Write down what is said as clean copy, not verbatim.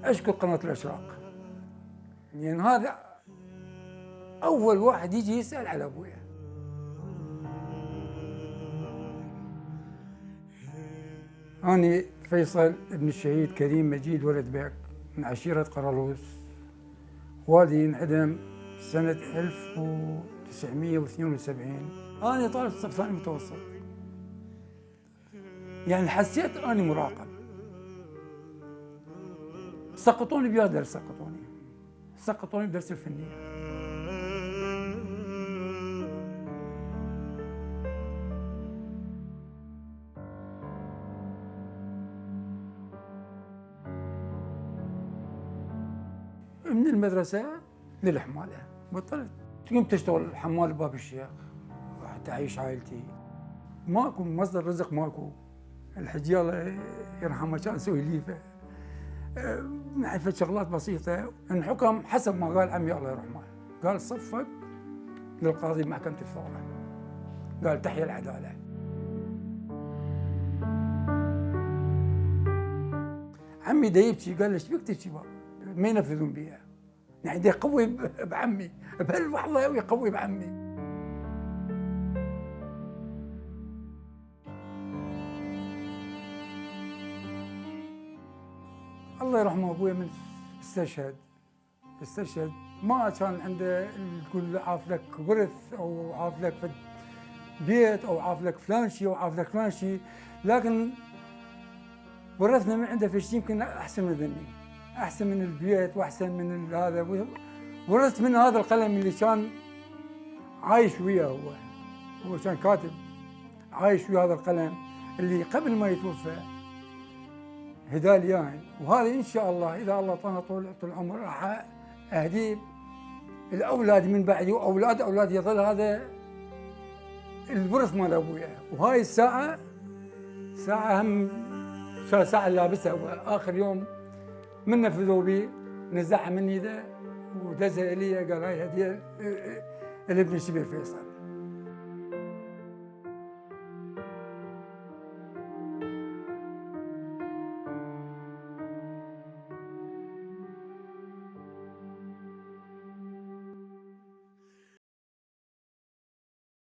أشكر قناة الأشراق، لأن هذا أول واحد يجي يسأل على أبويا. أنا فيصل ابن الشهيد كريم مجيد ولد بك من عشيرة قرلوس. والدي انعدم سنة 1972. أنا طالب صف ثاني متوسط، يعني حسيت أني مراقب. سقطوني بيا درس، سقطوني بدرس الفنية. من المدرسة للحمالة بطلت، قمت اشتغل حمال باب الشيخ حتى اعيش عائلتي. ماكو مصدر رزق، ماكو. الحجي الله يرحمه كان يسوي ليفه، نعرف شغلات بسيطة. الحكم حسب ما قال عمي الله يرحمه، قال صفق للقاضي بمحكمة الثورة، قال تحيا العدالة. عمي دا يبكي، قال ايش بك تبكي بابا؟ ما ينفذون بيها، يعني دا يقوي بعمي بهاللحظة، يقوي بعمي. الله يرحمه ابويا من استشهد ما كان عنده تقول عاف لك ورث او عاف لك بيت او عاف لك فلان شيء او عاف لك فلان شيء، لكن ورثنا من عنده في شيء يمكن احسن من ذني، احسن من البيت واحسن من هذا. ورثت من هذا القلم اللي كان عايش وياه، هو كان كاتب عايش ويا هذا القلم اللي قبل ما يتوفى هدالي يعني. وهذا ان شاء الله اذا الله اعطانا طول العمر راح اهديه الاولاد من بعدي واولاد اولادي، يظل هذا الورث مال ابويا. وهاي الساعه هم ساعه لابسها، واخر يوم من نفذوا بي نزعها مني ذا ودزها الي، قال هاي هديه لابن الشبير فيصل.